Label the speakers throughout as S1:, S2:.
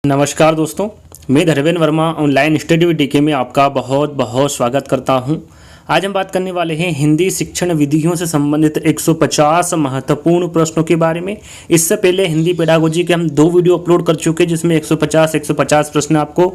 S1: नमस्कार दोस्तों, मैं Dharmendra Verma online study with DK में आपका बहुत बहुत स्वागत करता हूं। आज हम बात करने वाले हैं हिंदी शिक्षण विधियों से संबंधित 150 महत्वपूर्ण प्रश्नों के बारे में। इससे पहले हिंदी पेडागोजी के हम 2 वीडियो अपलोड कर चुके हैं, जिसमें 150 प्रश्न आपको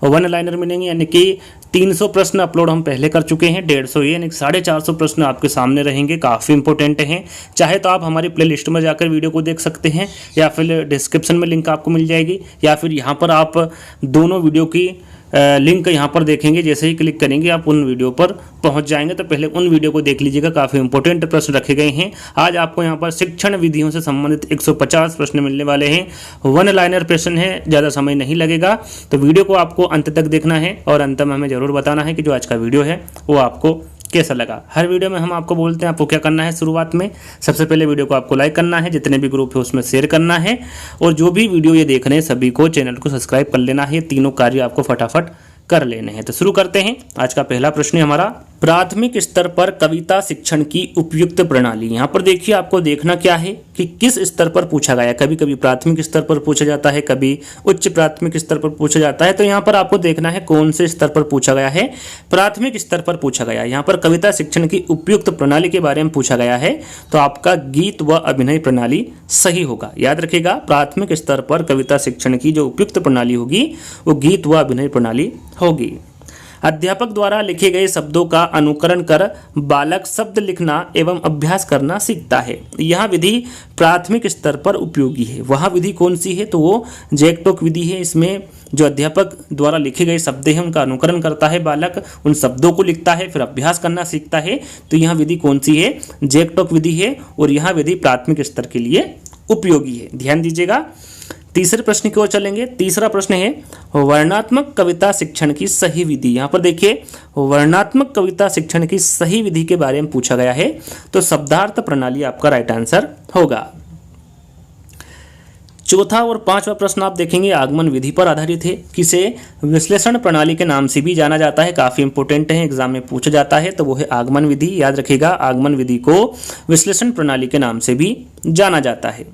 S1: वन लाइनर मिलेंगे, यानी कि 300 प्रश्न अपलोड हम पहले कर चुके हैं। 150 यानी 450 प्रश्न आपके सामने रहेंगे, काफ़ी इंपॉर्टेंट हैं। चाहे तो आप हमारी प्ले लिस्ट में जाकर वीडियो को देख सकते हैं, या फिर डिस्क्रिप्शन में लिंक आपको मिल जाएगी, या फिर यहाँ पर आप दोनों वीडियो की लिंक यहाँ पर देखेंगे। जैसे ही क्लिक करेंगे आप उन वीडियो पर पहुँच जाएंगे, तो पहले उन वीडियो को देख लीजिएगा, काफ़ी इंपॉर्टेंट प्रश्न रखे गए हैं। आज आपको यहाँ पर शिक्षण विधियों से संबंधित 150 प्रश्न मिलने वाले हैं। वन लाइनर प्रश्न है, ज़्यादा समय नहीं लगेगा, तो वीडियो को आपको अंत तक देखना है और अंत में हमें ज़रूर बताना है कि जो आज का वीडियो है वो आपको कैसा लगा। हर वीडियो में हम आपको बोलते हैं आपको क्या करना है। शुरुआत में सबसे पहले वीडियो को आपको लाइक करना है, जितने भी ग्रुप है उसमें शेयर करना है, और जो भी वीडियो ये देख रहे हैं सभी को चैनल को सब्सक्राइब कर लेना है। ये तीनों कार्य आपको फटाफट कर लेने हैं। तो शुरू करते हैं। आज का पहला प्रश्न है हमारा, प्राथमिक स्तर पर कविता शिक्षण की उपयुक्त प्रणाली। यहाँ पर देखिए, आपको देखना क्या है कि किस स्तर पर पूछा गया है। कभी कभी प्राथमिक स्तर पर पूछा जाता है, कभी उच्च प्राथमिक स्तर पर पूछा जाता है। तो यहाँ पर आपको देखना है कौन से स्तर पर पूछा गया है। प्राथमिक स्तर पर पूछा गया है। यहाँ पर कविता शिक्षण की उपयुक्त प्रणाली के बारे में पूछा गया है, तो आपका गीत व अभिनय प्रणाली सही होगा। याद रखिएगा, प्राथमिक स्तर पर कविता शिक्षण की जो उपयुक्त प्रणाली होगी वो गीत व अभिनय प्रणाली होगी। अध्यापक द्वारा लिखे गए शब्दों का अनुकरण कर बालक शब्द लिखना एवं अभ्यास करना सीखता है। यह विधि प्राथमिक स्तर पर उपयोगी है। वह विधि कौन सी है? तो वो जैक-टोक विधि है। इसमें जो अध्यापक द्वारा लिखे गए शब्द हैं उनका अनुकरण करता है बालक, उन शब्दों को लिखता है, फिर अभ्यास करना सीखता है। तो यह विधि कौन सी है? जैक-टोक विधि है, और यह विधि प्राथमिक स्तर के लिए उपयोगी है। ध्यान दीजिएगा। तीसरे प्रश्न की ओर चलेंगे। तीसरा प्रश्न है, वर्णात्मक कविता शिक्षण की सही विधि। यहाँ पर देखिए, वर्णात्मक कविता शिक्षण की सही विधि के बारे में पूछा गया है, तो शब्दार्थ प्रणाली आपका राइट आंसर होगा। चौथा और पांचवा प्रश्न आप देखेंगे आगमन विधि पर आधारित है। किसे विश्लेषण प्रणाली के नाम से भी जाना जाता है, काफी इंपॉर्टेंट है, एग्जाम में पूछा जाता है, तो वो है आगमन विधि। याद रखिएगा, आगमन विधि को विश्लेषण प्रणाली के नाम से भी जाना जाता है।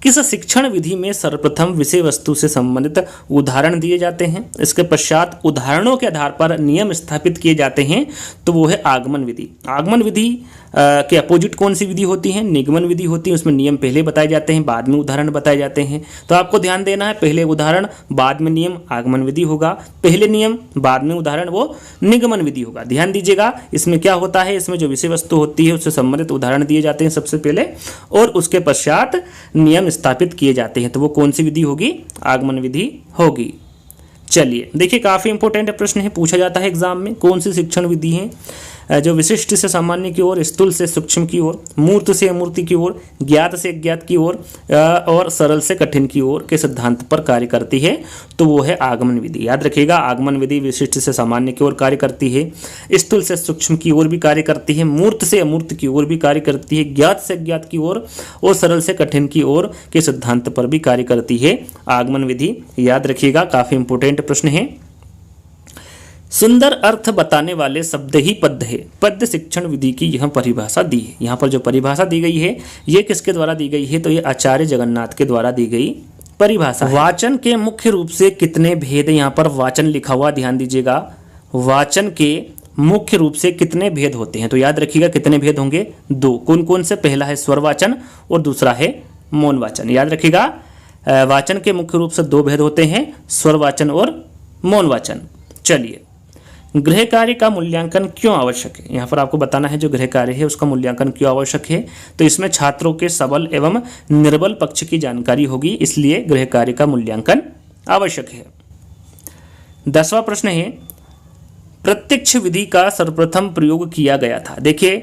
S1: किस शिक्षण विधि में सर्वप्रथम विषय वस्तु से संबंधित उदाहरण दिए जाते हैं, इसके पश्चात उदाहरणों के आधार पर नियम स्थापित किए जाते हैं, तो वो है आगमन विधि। आगमन विधि के अपोजिट कौन सी विधि होती है? निगमन विधि होती है। उसमें नियम पहले बताए जाते हैं, बाद में उदाहरण बताए जाते हैं। तो आपको ध्यान देना है, पहले उदाहरण बाद में नियम आगमन विधि होगा, पहले नियम बाद में उदाहरण वो निगमन विधि होगा। ध्यान दीजिएगा, इसमें क्या होता है, इसमें जो विषय वस्तु होती है उससे संबंधित उदाहरण दिए जाते हैं सबसे पहले, और उसके पश्चात नियम स्थापित किए जाते हैं। तो वो कौन सी विधि होगी? आगमन विधि होगी। चलिए देखिए, काफी इंपॉर्टेंट प्रश्न है, पूछा जाता है एग्जाम में। कौन सी शिक्षण विधि है जो विशिष्ट से सामान्य की ओर, स्थूल से सूक्ष्म की ओर, मूर्त से अमूर्त की ओर, ज्ञात से अज्ञात की ओर और सरल से कठिन की ओर के सिद्धांत पर कार्य करती है? तो वो है आगमन विधि। याद रखिएगा, आगमन विधि विशिष्ट से सामान्य की ओर कार्य करती है, स्थूल से सूक्ष्म की ओर भी कार्य करती है, मूर्त से अमूर्त की ओर भी कार्य करती है, ज्ञात से अज्ञात की ओर और सरल से कठिन की ओर के सिद्धांत पर भी कार्य करती है आगमन विधि। याद रखिएगा, काफी इंपॉर्टेंट प्रश्न है। सुंदर अर्थ बताने वाले शब्द ही पद्य है। पद्य शिक्षण विधि की यह परिभाषा दी है। यहाँ पर जो परिभाषा दी गई है ये किसके द्वारा दी गई है? तो ये आचार्य जगन्नाथ के द्वारा दी गई परिभाषा है। वाचन के मुख्य रूप से कितने भेद? यहाँ पर वाचन लिखा हुआ, ध्यान दीजिएगा। वाचन के मुख्य रूप से कितने भेद होते हैं? तो याद रखिएगा, कितने भेद होंगे? 2। कौन कौन से? पहला है स्वर वाचन और दूसरा है मौन वाचन। याद रखिएगा, वाचन के मुख्य रूप से 2 भेद होते हैं, स्वर वाचन और मौन वाचन। चलिए, गृह कार्य का मूल्यांकन क्यों आवश्यक है? यहाँ पर आपको बताना है जो गृह कार्य है उसका मूल्यांकन क्यों आवश्यक है। तो इसमें छात्रों के सबल एवं निर्बल पक्ष की जानकारी होगी, इसलिए गृह कार्य का मूल्यांकन आवश्यक है। 10वां प्रश्न है, प्रत्यक्ष विधि का सर्वप्रथम प्रयोग किया गया था। देखिए,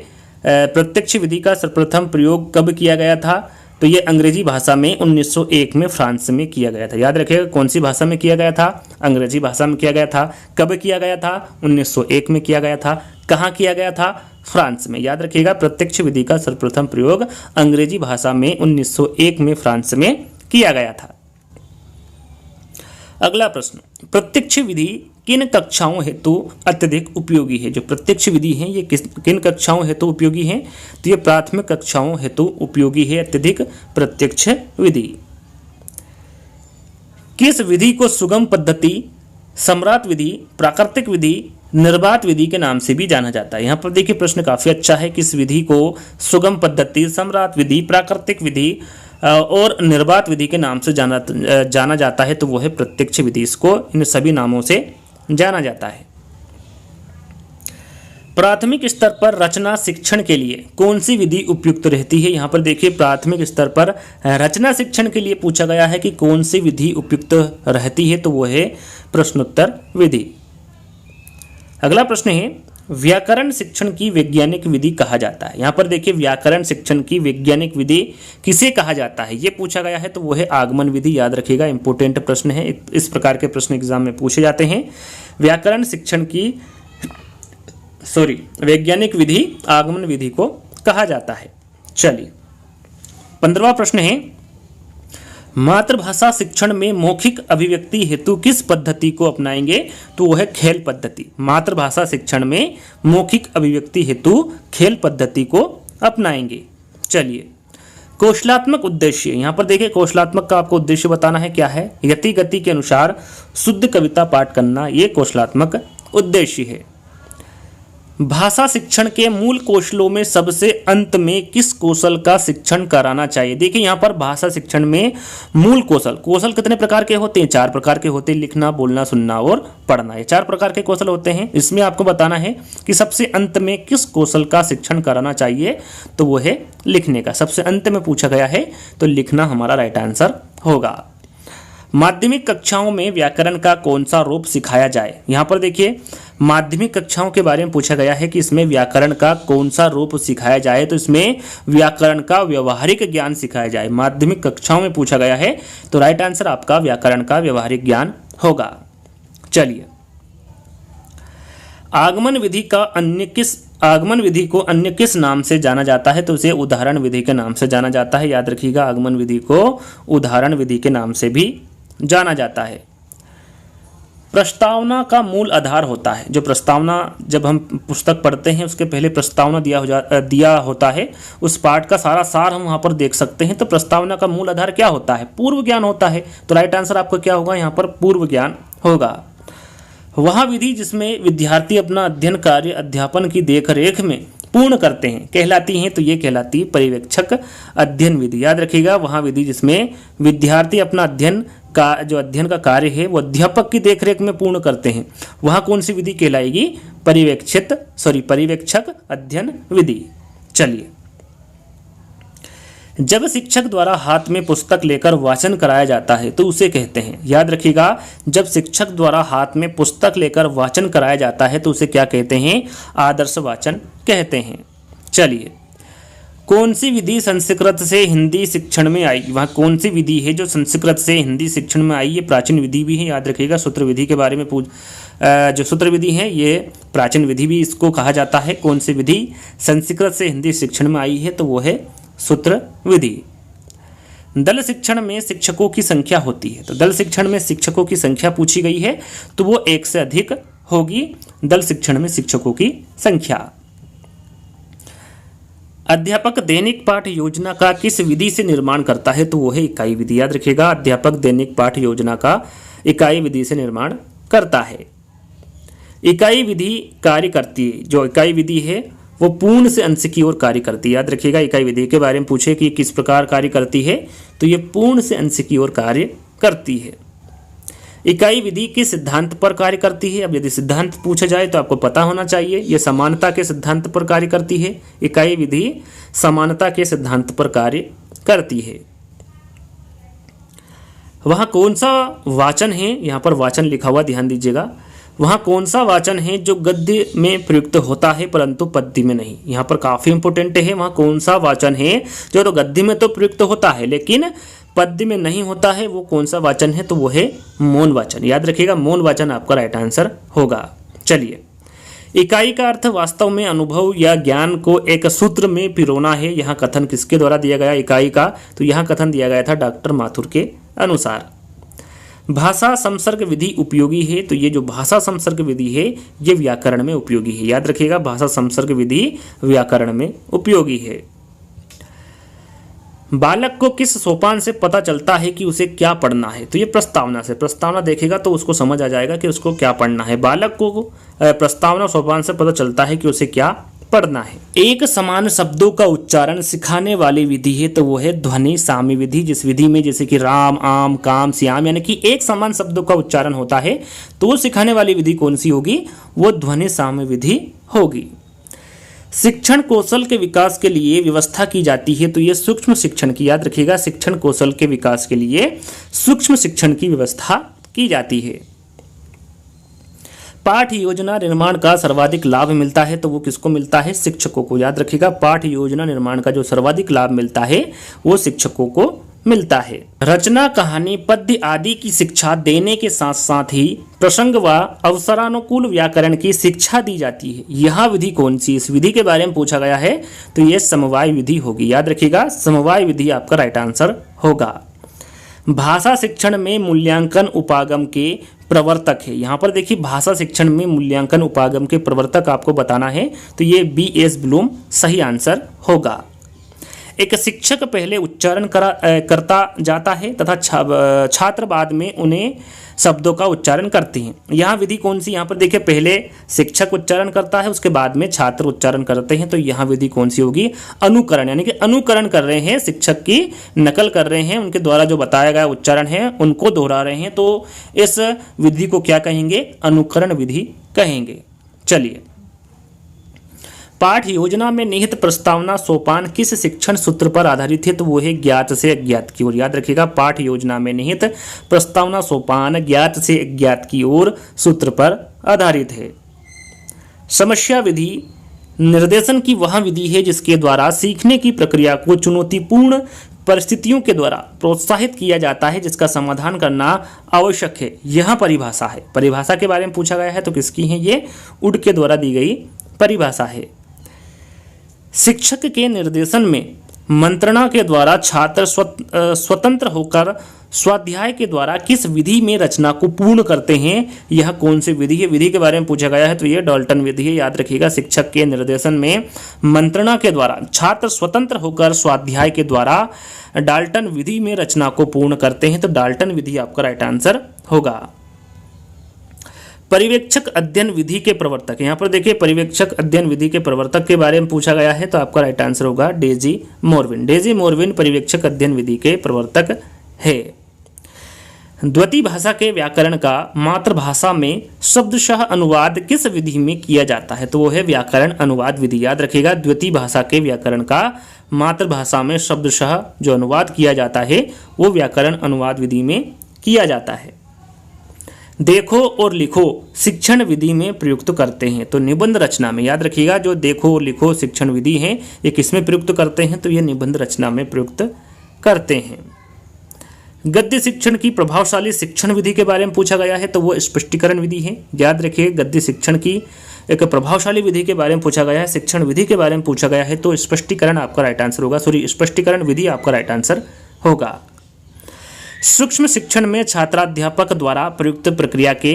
S1: प्रत्यक्ष विधि का सर्वप्रथम प्रयोग कब किया गया था? तो ये अंग्रेजी भाषा में 1901 में फ्रांस में किया गया था। याद रखिएगा, कौन सी भाषा में किया गया था? अंग्रेजी भाषा में किया गया था। कब किया गया था? 1901 में किया गया था। कहाँ किया गया था? फ्रांस में। याद रखिएगा, प्रत्यक्ष विधि का सर्वप्रथम प्रयोग अंग्रेजी भाषा में 1901 में फ्रांस में किया गया था। अगला प्रश्न, प्रत्यक्ष विधि किन कक्षाओं हेतु अत्यधिक उपयोगी है? जो प्रत्यक्ष विधि है ये किन कक्षाओं हेतु उपयोगी है? तो ये प्राथमिक कक्षाओं हेतु उपयोगी है अत्यधिक प्रत्यक्ष विधि। किस विधि को सुगम पद्धति, सम्राट विधि, प्राकृतिक विधि, निर्वात विधि के नाम से भी जाना जाता है? यहाँ पर देखिए प्रश्न काफी अच्छा है। किस विधि को सुगम पद्धति, सम्राट विधि, प्राकृतिक विधि और निर्वात विधि के नाम से जाना जाता है? तो वो है प्रत्यक्ष विधि। इसको इन सभी नामों से जाना जाता है। प्राथमिक स्तर पर रचना शिक्षण के लिए कौन सी विधि उपयुक्त रहती है? यहाँ पर देखिए प्राथमिक स्तर पर रचना शिक्षण के लिए पूछा गया है कि कौन सी विधि उपयुक्त रहती है? तो वो है प्रश्नोत्तर विधि। अगला प्रश्न है व्याकरण शिक्षण की वैज्ञानिक विधि कहा जाता है? यहाँ पर देखिए व्याकरण शिक्षण की वैज्ञानिक विधि किसे कहा जाता है ये पूछा गया है। तो वो है आगमन विधि। याद रखिएगा, इंपॉर्टेंट प्रश्न है। इस प्रकार के प्रश्न एग्जाम में पूछे जाते हैं। व्याकरण शिक्षण की वैज्ञानिक विधि आगमन विधि को कहा जाता है। चलिए 15वां प्रश्न है मातृभाषा शिक्षण में मौखिक अभिव्यक्ति हेतु किस पद्धति को अपनाएंगे? तो वह है खेल पद्धति। मातृभाषा शिक्षण में मौखिक अभिव्यक्ति हेतु खेल पद्धति को अपनाएंगे। चलिए कौशलात्मक उद्देश्य, यहाँ पर देखिए कौशलात्मक का आपको उद्देश्य बताना है क्या है? यति गति के अनुसार शुद्ध कविता पाठ करना, ये कौशलात्मक उद्देश्य है। भाषा शिक्षण के मूल कौशलों में सबसे अंत में किस कौशल का शिक्षण कराना चाहिए? देखिए यहाँ पर भाषा शिक्षण में मूल कौशल कितने प्रकार के होते हैं? 4 प्रकार के होते हैं। लिखना, बोलना, सुनना और पढ़ना, ये 4 प्रकार के कौशल होते हैं। इसमें आपको बताना है कि सबसे अंत में किस कौशल का शिक्षण कराना चाहिए? तो वो है लिखने का। सबसे अंत में पूछा गया है तो लिखना हमारा राइट आंसर होगा। माध्यमिक कक्षाओं में व्याकरण का कौन सा रूप सिखाया जाए? यहाँ पर देखिए माध्यमिक कक्षाओं के बारे में पूछा गया है कि इसमें व्याकरण का कौन सा रूप सिखाया जाए? तो इसमें व्याकरण का व्यवहारिक ज्ञान सिखाया जाए। माध्यमिक कक्षाओं में पूछा गया है तो राइट आंसर आपका व्याकरण का व्यवहारिक ज्ञान होगा। चलिए आगमन विधि को अन्य किस नाम से जाना जाता है? तो उसे उदाहरण विधि के नाम से जाना जाता है। याद रखिएगा आगमन विधि को उदाहरण विधि के नाम से भी जाना जाता है। प्रस्तावना का मूल आधार होता है। जो प्रस्तावना जब हम पुस्तक पढ़ते हैं उसके पहले प्रस्तावना दिया होता है, उस पाठ का सारा सार हम वहाँ पर देख सकते हैं। तो प्रस्तावना का मूल आधार क्या होता है? पूर्व ज्ञान होता है। तो राइट आंसर आपका क्या होगा? यहाँ पर पूर्व ज्ञान होगा। वह विधि जिसमें विद्यार्थी अपना अध्ययन कार्य अध्यापन की देखरेख में पूर्ण करते हैं कहलाती हैं? तो ये कहलाती है पर्यवेक्षक अध्ययन विधि। याद रखिएगा वहाँ विधि जिसमें विद्यार्थी अपना अध्ययन का कार्य है वो अध्यापक की देखरेख में पूर्ण करते हैं, वहाँ कौन सी विधि कहलाएगी? पर्यवेक्षक अध्ययन विधि। चलिए जब शिक्षक द्वारा हाथ में पुस्तक लेकर वाचन कराया जाता है तो उसे कहते हैं? याद रखिएगा जब शिक्षक द्वारा हाथ में पुस्तक लेकर वाचन कराया जाता है तो उसे क्या कहते हैं? आदर्श वाचन कहते हैं। चलिए कौन सी विधि संस्कृत से हिंदी शिक्षण में आई? वहाँ कौन सी विधि है जो संस्कृत से हिंदी शिक्षण में आई? ये प्राचीन विधि भी है। याद रखिएगा सूत्र विधि के बारे में जो सूत्र विधि है ये प्राचीन विधि भी इसको कहा जाता है। कौन सी विधि संस्कृत से हिंदी शिक्षण में आई है? तो वो है सूत्र विधि। दल शिक्षण में शिक्षकों की संख्या होती है। तो दल शिक्षण में शिक्षकों की संख्या पूछी गई है तो वो 1 से अधिक होगी। दल शिक्षण में शिक्षकों की संख्या। अध्यापक दैनिक पाठ योजना का किस विधि से निर्माण करता है? तो वो है इकाई विधि। याद रखिएगा अध्यापक दैनिक पाठ योजना का इकाई विधि से निर्माण करता है। इकाई विधि कार्य करती है, जो इकाई विधि है वो पूर्ण से अंश की ओर कार्य करती है। याद रखिएगा इकाई विधि के बारे में पूछे कि किस प्रकार कार्य करती है तो ये पूर्ण से अंश की ओर कार्य करती है। इकाई विधि के सिद्धांत पर कार्य करती है। अब यदि सिद्धांत पूछा जाए तो आपको पता होना चाहिए ये समानता के सिद्धांत पर कार्य करती है। इकाई विधि समानता के सिद्धांत पर कार्य करती है। वहाँ कौन सा वाचन है? यहाँ पर वाचन लिखा हुआ ध्यान दीजिएगा। वहाँ कौन सा वाचन है जो गद्य में प्रयुक्त होता है परंतु पद्य में नहीं? यहाँ पर काफी इंपोर्टेंट है। वहाँ कौन सा वाचन है जो तो गद्य में तो प्रयुक्त होता है लेकिन पद्य में नहीं होता है? वो कौन सा वाचन है? तो वो है मौन वाचन। याद रखिएगा मौन वाचन आपका राइट आंसर होगा। चलिए इकाई का अर्थ वास्तव में अनुभव या ज्ञान को एक सूत्र में पिरोना है। यहाँ कथन किसके द्वारा दिया गया इकाई का? तो यहाँ कथन दिया गया था डॉक्टर माथुर के अनुसार। भाषा संसर्ग विधि उपयोगी है। तो ये जो भाषा संसर्ग विधि है ये व्याकरण में उपयोगी है। याद रखिएगा भाषा संसर्ग विधि व्याकरण में उपयोगी है। बालक को किस सोपान से पता चलता है कि उसे क्या पढ़ना है? तो ये प्रस्तावना से, प्रस्तावना देखेगा तो उसको समझ आ जाएगा कि उसको क्या पढ़ना है। बालक को प्रस्तावना सोपान से पता चलता है कि उसे क्या पढ़ना है। एक समान शब्दों का उच्चारण सिखाने वाली विधि है तो वो है ध्वनि साम्य विधि। जिस विधि में जैसे कि राम, आम, काम, श्याम यानी कि एक समान शब्दों का उच्चारण होता है तो वो सिखाने वाली विधि कौन सी होगी? वो ध्वनि साम्य विधि होगी। शिक्षण कौशल के विकास के लिए व्यवस्था की जाती है तो ये सूक्ष्म शिक्षण की, याद रखिएगा, शिक्षण कौशल के विकास के लिए सूक्ष्म शिक्षण की व्यवस्था की जाती है। पाठ योजना निर्माण का सर्वाधिक लाभ मिलता है तो वो किसको मिलता है? शिक्षकों को। याद रखिएगा, पाठ योजना निर्माण का जो सर्वाधिक लाभ मिलता है वो शिक्षकों को मिलता है। रचना, कहानी, पद्य आदि की शिक्षा देने के साथ साथ ही प्रसंग व अवसरानुकूल व्याकरण की शिक्षा दी जाती है। यह विधि कौन सी? इस विधि के बारे में पूछा गया है तो ये समवाय विधि होगी। याद रखिएगा, समवाय विधि आपका राइट आंसर होगा। भाषा शिक्षण में मूल्यांकन उपागम के प्रवर्तक है। यहाँ पर देखिए, भाषा शिक्षण में मूल्यांकन उपागम के प्रवर्तक आपको बताना है तो ये B.S. ब्लूम सही आंसर होगा। एक शिक्षक पहले उच्चारण करता जाता है तथा छात्र बाद में उन्हें शब्दों का उच्चारण करते हैं। यहाँ विधि कौन सी? यहाँ पर देखिए, पहले शिक्षक उच्चारण करता है उसके बाद में छात्र उच्चारण करते हैं तो यहाँ विधि कौन सी होगी? अनुकरण, यानी कि अनुकरण कर रहे हैं, शिक्षक की नकल कर रहे हैं, उनके द्वारा जो बताया गया उच्चारण है उनको दोहरा रहे हैं तो इस विधि को क्या कहेंगे? अनुकरण विधि कहेंगे। चलिए, पाठ योजना में निहित प्रस्तावना सोपान किस शिक्षण सूत्र पर आधारित है? तो वो है ज्ञात से अज्ञात की ओर। याद रखिएगा, पाठ योजना में निहित प्रस्तावना सोपान ज्ञात से अज्ञात की ओर सूत्र पर आधारित है। समस्या विधि निर्देशन की वह विधि है जिसके द्वारा सीखने की प्रक्रिया को चुनौतीपूर्ण परिस्थितियों के द्वारा प्रोत्साहित किया जाता है जिसका समाधान करना आवश्यक है। यह परिभाषा है। परिभाषा के बारे में पूछा गया है तो किसकी है? ये वुड के द्वारा दी गई परिभाषा है। शिक्षक के निर्देशन में मंत्रणा के द्वारा छात्र स्वतंत्र होकर स्वाध्याय के द्वारा किस विधि में रचना को पूर्ण करते हैं? यह कौन सी विधि है? विधि के बारे में पूछा गया है तो यह डाल्टन विधि है। याद रखिएगा, शिक्षक के निर्देशन में मंत्रणा के द्वारा छात्र स्वतंत्र होकर स्वाध्याय के द्वारा डाल्टन विधि में रचना को पूर्ण करते हैं तो डाल्टन विधि आपका राइट आंसर होगा। पर्यवेक्षक अध्ययन विधि के प्रवर्तक, यहाँ पर देखिए पर्यवेक्षक अध्ययन विधि के प्रवर्तक के बारे में पूछा गया है तो आपका राइट आंसर होगा डेजी मोरविन। डेजी मोरविन पर्यवेक्षक अध्ययन विधि के प्रवर्तक है। द्वितीय भाषा के व्याकरण का मातृभाषा में शब्दशः अनुवाद किस विधि में किया जाता है? तो वो है व्याकरण अनुवाद विधि। याद रखिएगा, द्वितीय भाषा के व्याकरण का मातृभाषा में शब्दशः जो अनुवाद किया जाता है वो व्याकरण अनुवाद विधि में किया जाता है। देखो और लिखो शिक्षण विधि में प्रयुक्त करते हैं तो निबंध रचना में। याद रखिएगा, जो देखो और लिखो शिक्षण विधि है ये किसमें प्रयुक्त करते हैं? तो ये निबंध रचना में प्रयुक्त करते हैं। गद्य शिक्षण की प्रभावशाली शिक्षण विधि के बारे में पूछा गया है तो वो स्पष्टीकरण विधि है। याद रखिए, गद्य शिक्षण की एक प्रभावशाली विधि के बारे में पूछा गया है, शिक्षण विधि के बारे में पूछा गया है तो स्पष्टीकरण आपका राइट आंसर होगा। स्पष्टीकरण विधि आपका राइट आंसर होगा। सूक्ष्म शिक्षण में छात्राध्यापक द्वारा प्रयुक्त प्रक्रिया के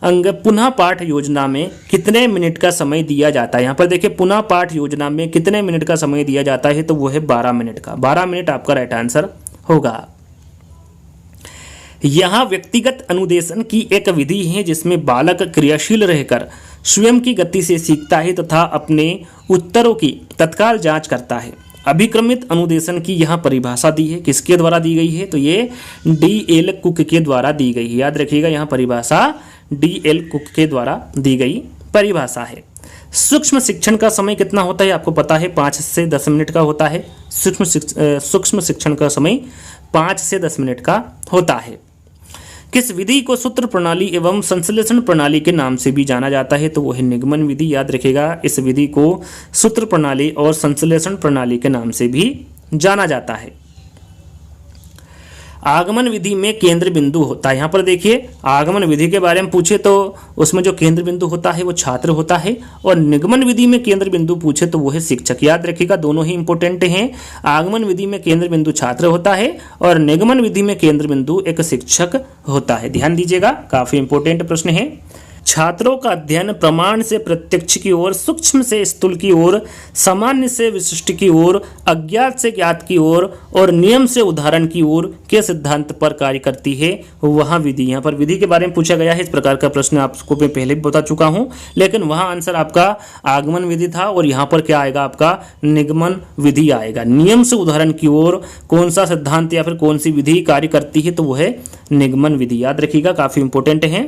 S1: अंग पुनः पाठ योजना में कितने मिनट का समय दिया जाता है? यहाँ पर देखिए, पुनः पाठ योजना में कितने मिनट का समय दिया जाता है तो वो है 12 मिनट का। 12 मिनट आपका राइट आंसर होगा। यहाँ व्यक्तिगत अनुदेशन की एक विधि है जिसमें बालक क्रियाशील रहकर स्वयं की गति से सीखता है तथा अपने उत्तरों की तत्काल जांच करता है। अभिक्रमित अनुदेशन की यहाँ परिभाषा दी है, किसके द्वारा दी गई है? तो ये D.L. कुक के द्वारा दी गई है। याद रखिएगा, यहाँ परिभाषा D.L. कुक के द्वारा दी गई परिभाषा है। सूक्ष्म शिक्षण का समय कितना होता है? आपको पता है 5 से 10 मिनट का होता है। सूक्ष्म शिक्षण का समय 5 से 10 मिनट का होता है। किस विधि को सूत्र प्रणाली एवं संश्लेषण प्रणाली के नाम से भी जाना जाता है? तो वो है निगमन विधि। याद रखिएगा, इस विधि को सूत्र प्रणाली और संश्लेषण प्रणाली के नाम से भी जाना जाता है। आगमन विधि में केंद्र बिंदु होता है। यहाँ पर देखिए, आगमन विधि के बारे में पूछे तो उसमें जो केंद्र बिंदु होता है वो छात्र होता है और निगमन विधि में केंद्र बिंदु पूछे तो वो है शिक्षक। याद रखिएगा, दोनों ही इंपॉर्टेंट हैं। आगमन विधि में केंद्र बिंदु छात्र होता है और निगमन विधि में केंद्र बिंदु एक शिक्षक होता है। ध्यान दीजिएगा, काफी इंपॉर्टेंट प्रश्न है। छात्रों का अध्ययन प्रमाण से प्रत्यक्ष की ओर, सूक्ष्म से स्थूल की ओर, सामान्य से विशिष्ट की ओर, अज्ञात से ज्ञात की ओर और नियम से उदाहरण की ओर के सिद्धांत पर कार्य करती है वहाँ विधि। यहाँ पर विधि के बारे में पूछा गया है। इस प्रकार का प्रश्न आपको मैं पहले भी बता चुका हूँ, लेकिन वहाँ आंसर आपका आगमन विधि था और यहाँ पर क्या आएगा, आपका निगमन विधि आएगा। नियम से उदाहरण की ओर कौन सा सिद्धांत या फिर कौन सी विधि कार्य करती है, तो वो है निगमन विधि। याद रखिएगा, काफी इंपॉर्टेंट है।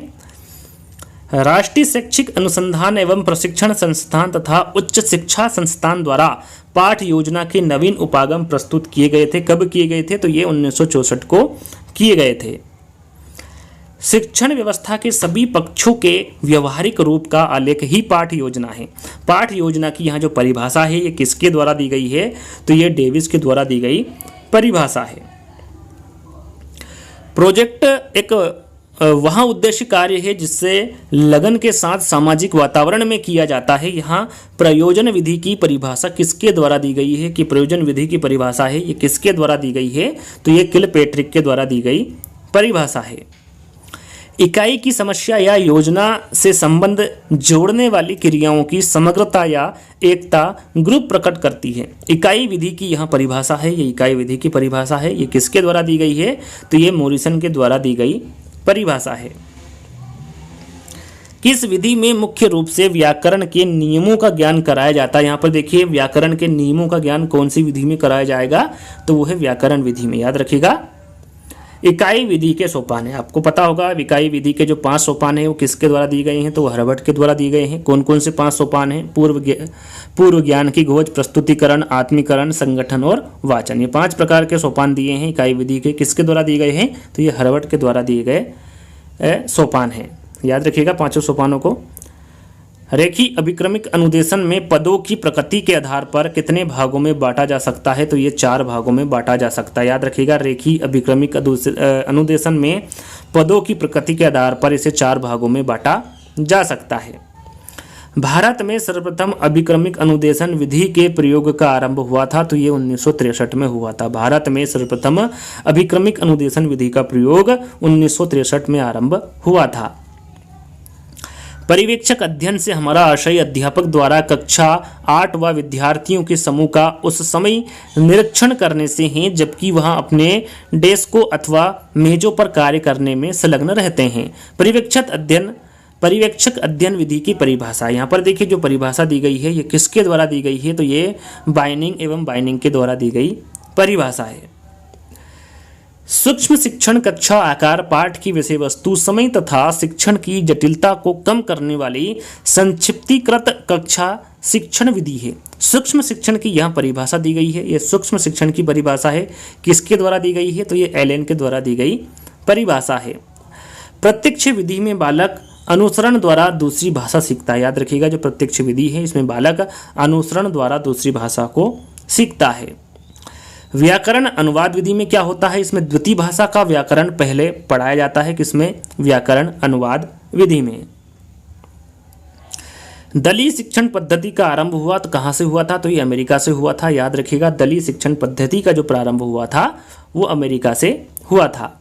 S1: राष्ट्रीय शैक्षिक अनुसंधान एवं प्रशिक्षण संस्थान तथा उच्च शिक्षा संस्थान द्वारा पाठ योजना के नवीन उपागम प्रस्तुत किए गए थे। कब किए गए थे, तो ये 1964 को किए गए थे। शिक्षण व्यवस्था के सभी पक्षों के व्यवहारिक रूप का आलेख ही पाठ योजना है। पाठ योजना की यहाँ जो परिभाषा है ये किसके द्वारा दी गई है, तो ये डेविस के द्वारा दी गई परिभाषा है। प्रोजेक्ट एक वहाँ उद्देश्य कार्य है जिससे लगन के साथ सामाजिक वातावरण में किया जाता है। यहाँ प्रयोजन विधि की परिभाषा किसके द्वारा दी गई है, कि प्रयोजन विधि की परिभाषा है ये किसके द्वारा दी गई है, तो ये किलपेट्रिक के द्वारा दी गई परिभाषा है। इकाई की समस्या या योजना से संबंध जोड़ने वाली क्रियाओं की समग्रता या एकता ग्रुप प्रकट करती है। इकाई विधि की यहाँ परिभाषा है, ये इकाई विधि की परिभाषा है, ये किसके द्वारा दी गई है, तो ये मॉरिसन के द्वारा दी गई परिभाषा है। किस विधि में मुख्य रूप से व्याकरण के नियमों का ज्ञान कराया जाता है। यहाँ पर देखिए व्याकरण के नियमों का ज्ञान कौन सी विधि में कराया जाएगा, तो वो है व्याकरण विधि में। याद रखिएगा, इकाई विधि के सोपान है। आपको पता होगा इकाई विधि के जो 5 सोपान है वो किसके द्वारा दी गए हैं, तो हर्बर्ट के द्वारा दी गए हैं। कौन कौन से 5 सोपान हैं, पूर्व ज्ञान की खोज, प्रस्तुतिकरण, आत्मीकरण, संगठन और वाचन। ये 5 प्रकार के सोपान दिए हैं इकाई विधि के। किसके द्वारा दिए गए हैं, तो ये हर्बर्ट के द्वारा दिए गए सोपान हैं। याद रखिएगा 5 सोपानों को। रेखी अभिक्रमिक अनुदेशन में पदों की प्रकृति के आधार पर कितने भागों में बांटा जा सकता है, तो ये 4 भागों में बांटा जा सकता है। याद रखिएगा, रेखी अभिक्रमिक अनुदेशन में पदों की प्रकृति के आधार पर इसे 4 भागों में बांटा जा सकता है। भारत में सर्वप्रथम अभिक्रमिक अनुदेशन विधि के प्रयोग का आरंभ हुआ था, तो ये 1963 में हुआ था। भारत में सर्वप्रथम अभिक्रमिक अनुदेशन विधि का प्रयोग 1963 में आरंभ हुआ था। पर्यवेक्षक अध्ययन से हमारा आशय अध्यापक द्वारा कक्षा 8 व विद्यार्थियों के समूह का उस समय निरीक्षण करने से है जबकि वह अपने डेस्कों अथवा मेजों पर कार्य करने में संलग्न रहते हैं। पर्यवेक्षक अध्ययन विधि की परिभाषा, यहाँ पर देखिए जो परिभाषा दी गई है ये किसके द्वारा दी गई है, तो ये बाइनिंग एवं बाइनिंग के द्वारा दी गई परिभाषा है। सूक्ष्म शिक्षण कक्षा आकार, पाठ की विषय वस्तु, समय तथा शिक्षण की जटिलता को कम करने वाली संक्षिप्तीकृत कक्षा शिक्षण विधि है। सूक्ष्म शिक्षण की यहाँ परिभाषा दी गई है। ये सूक्ष्म शिक्षण की परिभाषा है किसके द्वारा दी गई है, तो ये एलेन के द्वारा दी गई परिभाषा है। प्रत्यक्ष विधि में बालक अनुसरण द्वारा दूसरी भाषा सीखता है। याद रखिएगा, जो प्रत्यक्ष विधि है इसमें बालक अनुसरण द्वारा दूसरी भाषा को सीखता है। व्याकरण अनुवाद विधि में क्या होता है, इसमें द्वितीय भाषा का व्याकरण पहले पढ़ाया जाता है। किसमें, व्याकरण अनुवाद विधि में। दलीय शिक्षण पद्धति का आरंभ हुआ तो कहाँ से हुआ था, तो ये अमेरिका से हुआ था। याद रखिएगा, दलीय शिक्षण पद्धति का जो प्रारंभ हुआ था वो अमेरिका से हुआ था।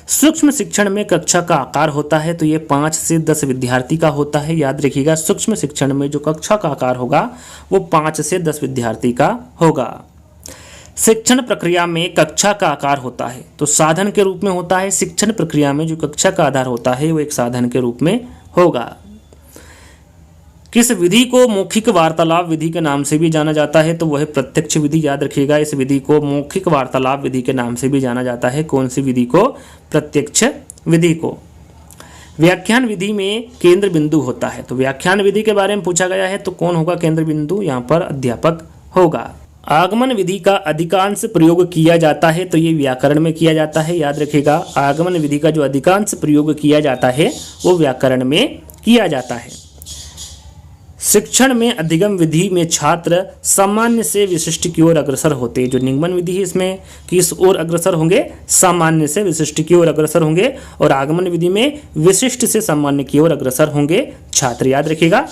S1: सूक्ष्म शिक्षण में कक्षा का आकार होता है तो ये 5 से 10 विद्यार्थी का होता है। याद रखिएगा, सूक्ष्म शिक्षण में जो कक्षा का आकार होगा वो 5 से 10 विद्यार्थी का होगा। शिक्षण प्रक्रिया में कक्षा का आकार होता है तो साधन के रूप में होता है। शिक्षण प्रक्रिया में जो कक्षा का आधार होता है वो एक साधन के रूप में होगा। किस विधि को मौखिक वार्तालाप विधि के नाम से भी जाना जाता है, तो वह है प्रत्यक्ष विधि। याद रखिएगा, इस विधि को मौखिक वार्तालाप विधि के नाम से भी जाना जाता है। कौन सी विधि को, प्रत्यक्ष विधि को। व्याख्यान विधि में केंद्र बिंदु होता है, तो व्याख्यान विधि के बारे में पूछा गया है तो कौन होगा केंद्र बिंदु, यहाँ पर अध्यापक होगा। आगमन विधि का अधिकांश प्रयोग किया जाता है तो ये व्याकरण में किया जाता है। याद रखिएगा, आगमन विधि का जो अधिकांश प्रयोग किया जाता है वो व्याकरण में किया जाता है। शिक्षण में अधिगम विधि में छात्र सामान्य से विशिष्ट की ओर अग्रसर होते हैं। जो निगमन विधि है इसमें किस ओर अग्रसर होंगे, सामान्य से विशिष्ट की ओर अग्रसर होंगे, और आगमन विधि में विशिष्ट से सामान्य की ओर अग्रसर होंगे छात्र। याद रखिएगा,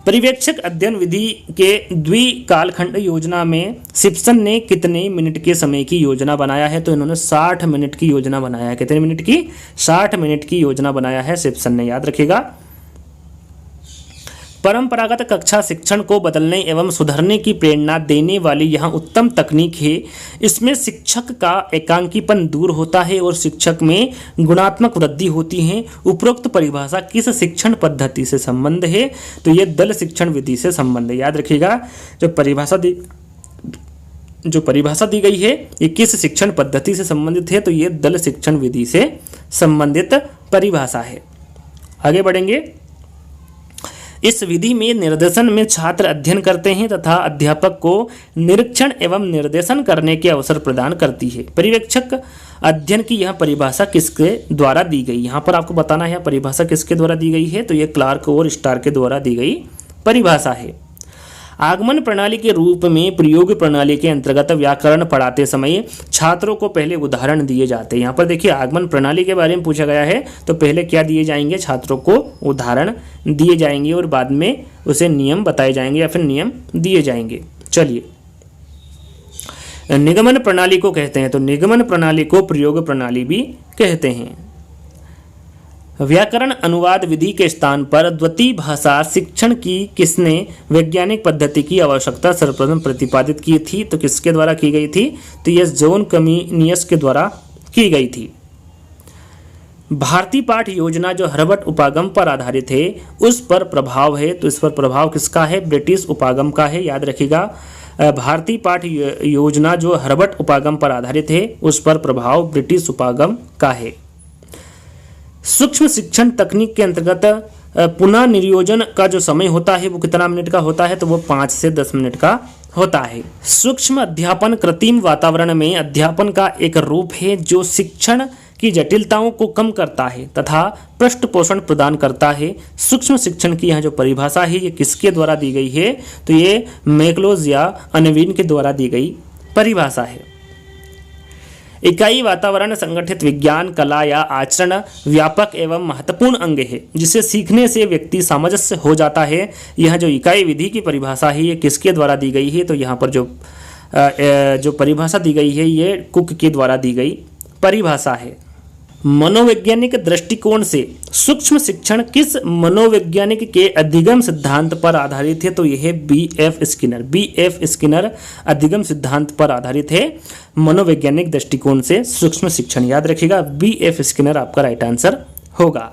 S1: पर्यवेक्षक अध्ययन विधि के द्विकालखंड योजना में सिप्सन ने कितने मिनट के समय की योजना बनाया है, तो इन्होंने 60 मिनट की योजना बनाया है। कितने मिनट की, 60 मिनट की योजना बनाया है सिप्सन ने। याद रखिएगा, परंपरागत कक्षा शिक्षण को बदलने एवं सुधरने की प्रेरणा देने वाली यहाँ उत्तम तकनीक है। इसमें शिक्षक का एकांकीपन दूर होता है और शिक्षक में गुणात्मक वृद्धि होती है। उपरोक्त परिभाषा किस शिक्षण पद्धति से संबंध है? तो ये दल शिक्षण विधि से संबंध है। याद रखिएगा, जो परिभाषा दी गई है ये किस शिक्षण पद्धति से संबंधित है? तो ये दल शिक्षण विधि से संबंधित परिभाषा है। आगे बढ़ेंगे। इस विधि में निर्देशन में छात्र अध्ययन करते हैं तथा अध्यापक को निरीक्षण एवं निर्देशन करने के अवसर प्रदान करती है। पर्यवेक्षक अध्ययन की यह परिभाषा किसके द्वारा दी गई? यहाँ पर आपको बताना है परिभाषा किसके द्वारा दी गई है। तो ये क्लार्क और स्टार के द्वारा दी गई परिभाषा है। आगमन प्रणाली के रूप में प्रयोग प्रणाली के अंतर्गत व्याकरण पढ़ाते समय छात्रों को पहले उदाहरण दिए जाते हैं। यहाँ पर देखिए आगमन प्रणाली के बारे में पूछा गया है, तो पहले क्या दिए जाएंगे? छात्रों को उदाहरण दिए जाएंगे और बाद में उसे नियम बताए जाएंगे या फिर नियम दिए जाएंगे। चलिए, निगमन प्रणाली को कहते हैं, तो निगमन प्रणाली को प्रयोग प्रणाली भी कहते हैं। व्याकरण अनुवाद विधि के स्थान पर द्वितीय भाषा शिक्षण की किसने वैज्ञानिक पद्धति की आवश्यकता सर्वप्रथम प्रतिपादित की थी? तो किसके द्वारा की गई थी? तो यह जॉन कमीनियस के द्वारा की गई थी। भारतीय पाठ योजना जो हर्बर्ट उपागम पर आधारित है उस पर प्रभाव है, तो इस पर प्रभाव किसका है? ब्रिटिश उपागम का है। याद रखिएगा, भारतीय पाठ योजना जो हर्बर्ट उपागम पर आधारित है उस पर प्रभाव ब्रिटिश उपागम का है। सूक्ष्म शिक्षण तकनीक के अंतर्गत पुनः नियोजन का जो समय होता है वो कितना मिनट का होता है? तो वो 5 से 10 मिनट का होता है। सूक्ष्म अध्यापन कृत्रिम वातावरण में अध्यापन का एक रूप है जो शिक्षण की जटिलताओं को कम करता है तथा पृष्ठपोषण प्रदान करता है। सूक्ष्म शिक्षण की यह जो परिभाषा है ये किसके द्वारा दी गई है? तो ये मैक्लोज या अनविन के द्वारा दी गई परिभाषा है। इकाई वातावरण संगठित विज्ञान कला या आचरण व्यापक एवं महत्वपूर्ण अंग है जिसे सीखने से व्यक्ति सामंजस्य हो जाता है। यह जो इकाई विधि की परिभाषा है ये किसके द्वारा दी गई है? तो यहाँ पर जो परिभाषा दी गई है ये कुक के द्वारा दी गई परिभाषा है। मनोवैज्ञानिक दृष्टिकोण से सूक्ष्म शिक्षण किस मनोवैज्ञानिक के अधिगम सिद्धांत पर आधारित है? तो यह है B.F. स्किनर। B.F. स्किनर अधिगम सिद्धांत पर आधारित है मनोवैज्ञानिक दृष्टिकोण से सूक्ष्म शिक्षण। याद रखिएगा, B.F. स्किनर आपका राइट आंसर होगा।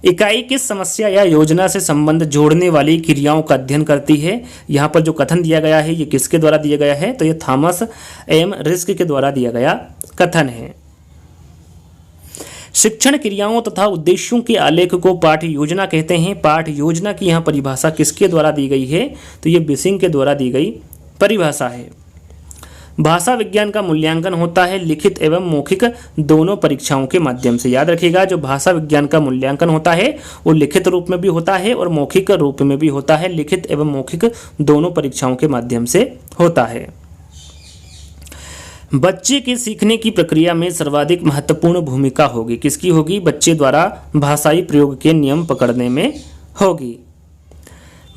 S1: इकाई किस समस्या या योजना से संबंध जोड़ने वाली क्रियाओं का अध्ययन करती है? यहाँ पर जो कथन दिया गया है ये किसके द्वारा दिया गया है? तो ये थॉमस एम रिस्क के द्वारा दिया गया कथन है। शिक्षण क्रियाओं तथा उद्देश्यों के आलेख को पाठ योजना कहते हैं। पाठ योजना की यहाँ परिभाषा किसके द्वारा दी गई है? तो ये बिसिंग के द्वारा दी गई परिभाषा है। भाषा विज्ञान का मूल्यांकन होता है लिखित एवं मौखिक दोनों परीक्षाओं के माध्यम से। याद रखिएगा, जो भाषा विज्ञान का मूल्यांकन होता है वो लिखित रूप में भी होता है और मौखिक रूप में भी होता है। लिखित एवं मौखिक दोनों परीक्षाओं के माध्यम से होता है। बच्चे के सीखने की प्रक्रिया में सर्वाधिक महत्वपूर्ण भूमिका होगी किसकी होगी? बच्चे द्वारा भाषाई प्रयोग के नियम पकड़ने में होगी।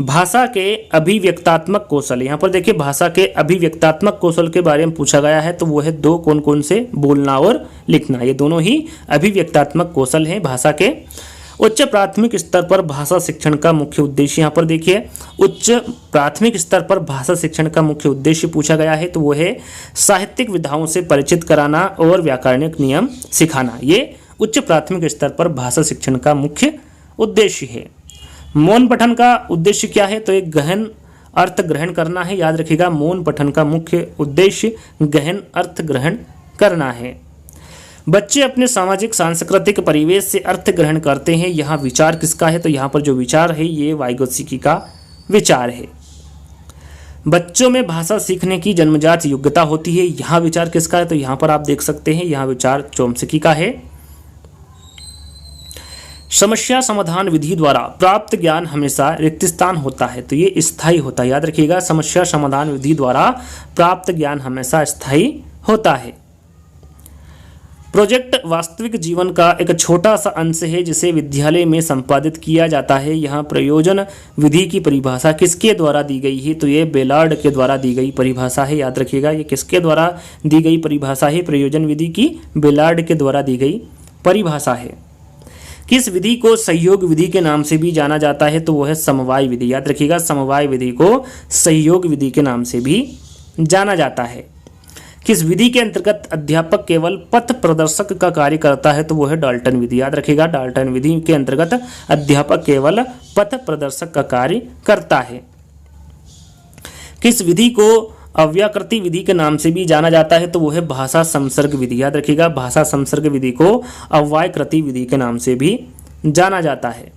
S1: भाषा के अभिव्यक्तात्मक कौशल, यहाँ पर देखिए भाषा के अभिव्यक्तात्मक कौशल के बारे में पूछा गया है, तो वो है दो कौन कौन से? बोलना और लिखना। ये दोनों ही अभिव्यक्तात्मक कौशल हैं भाषा के। उच्च प्राथमिक स्तर पर भाषा शिक्षण का मुख्य उद्देश्य, यहाँ पर देखिए उच्च प्राथमिक स्तर पर भाषा शिक्षण का मुख्य उद्देश्य पूछा गया है, तो वो है साहित्यिक विधाओं से परिचित कराना और व्याकरणिक नियम सिखाना। ये उच्च प्राथमिक स्तर पर भाषा शिक्षण का मुख्य उद्देश्य है। मौन पठन का उद्देश्य क्या है? तो एक गहन अर्थ ग्रहण करना है। याद रखिएगा, मौन पठन का मुख्य उद्देश्य गहन अर्थ ग्रहण करना है। बच्चे अपने सामाजिक सांस्कृतिक परिवेश से अर्थ ग्रहण करते हैं। यहाँ विचार किसका है? तो यहाँ पर जो विचार है ये वाइगोत्स्की का विचार है। बच्चों में भाषा सीखने की जन्मजात योग्यता होती है। यहाँ विचार किसका है? तो यहाँ पर आप देख सकते हैं यहाँ विचार चोम्स्की का है। समस्या समाधान विधि द्वारा प्राप्त ज्ञान हमेशा रिक्त स्थान होता है, तो ये स्थायी होता है। याद रखिएगा, समस्या समाधान विधि द्वारा प्राप्त ज्ञान हमेशा स्थायी होता है। प्रोजेक्ट वास्तविक जीवन का एक छोटा सा अंश है जिसे विद्यालय में संपादित किया जाता है। यहाँ प्रयोजन विधि की परिभाषा किसके द्वारा दी गई है? तो ये बेलार्ड के द्वारा दी गई परिभाषा है। याद रखिएगा, ये किसके द्वारा दी गई परिभाषा है? प्रयोजन विधि की बेलार्ड के द्वारा दी गई परिभाषा है। किस विधि को सहयोग विधि के नाम से भी जाना जाता है? तो वो है समवाय विधि। याद रखिएगा, समवाय विधि को सहयोग विधि के नाम से भी जाना जाता है। किस विधि के अंतर्गत अध्यापक केवल पथ प्रदर्शक का कार्य करता है? तो वो है डाल्टन विधि। याद रखिएगा, डाल्टन विधि के अंतर्गत अध्यापक केवल पथ प्रदर्शक का कार्य करता है। किस विधि को अव्याकृति विधि के नाम से भी जाना जाता है? तो वो है भाषा संसर्ग विधि। याद रखिएगा, भाषा संसर्ग विधि को अव्याकृति विधि के नाम से भी जाना जाता है।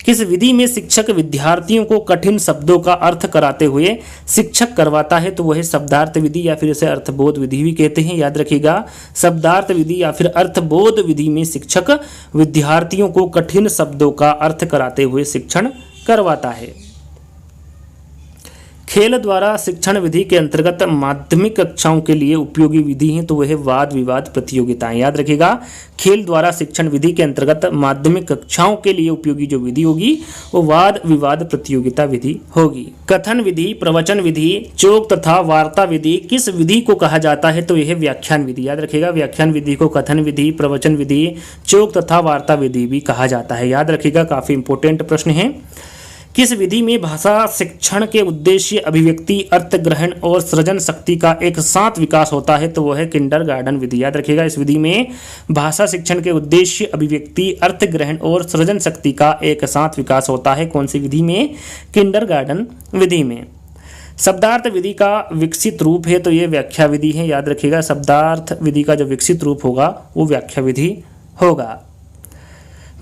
S1: किस विधि में शिक्षक विद्यार्थियों को कठिन शब्दों का अर्थ कराते हुए शिक्षक करवाता है? तो वह है शब्दार्थ विधि या फिर इसे अर्थबोध विधि भी कहते हैं। याद रखिएगा, शब्दार्थ विधि या फिर अर्थबोध विधि में शिक्षक विद्यार्थियों को कठिन शब्दों का अर्थ कराते हुए शिक्षण करवाता है। खेल द्वारा शिक्षण विधि के अंतर्गत माध्यमिक कक्षाओं के लिए उपयोगी विधि है? तो वह है वाद विवाद प्रतियोगिताएं। याद रखिएगा, खेल द्वारा शिक्षण विधि के अंतर्गत माध्यमिक कक्षाओं के लिए उपयोगी जो विधि होगी वो वाद विवाद प्रतियोगिता विधि होगी। कथन विधि, प्रवचन विधि, चोक तथा वार्ता विधि किस विधि को कहा जाता है? तो यह व्याख्यान विधि। याद रखिएगा, व्याख्यान विधि को कथन विधि, प्रवचन विधि, चोक तथा वार्ता विधि भी कहा जाता है। याद रखिएगा, काफी इंपॉर्टेंट प्रश्न है। किस विधि में भाषा शिक्षण के उद्देश्य अभिव्यक्ति, अर्थ ग्रहण और सृजन शक्ति का एक साथ विकास होता है? तो वह है किंडरगार्टन विधि। याद रखिएगा, इस विधि में भाषा शिक्षण के उद्देश्य अभिव्यक्ति, अर्थ ग्रहण और सृजन शक्ति का एक साथ विकास होता है। कौन सी विधि में? किंडरगार्टन विधि में। शब्दार्थ विधि का विकसित रूप है? तो ये व्याख्या विधि है। याद रखिएगा, शब्दार्थ विधि का जो विकसित रूप होगा वो व्याख्या विधि होगा।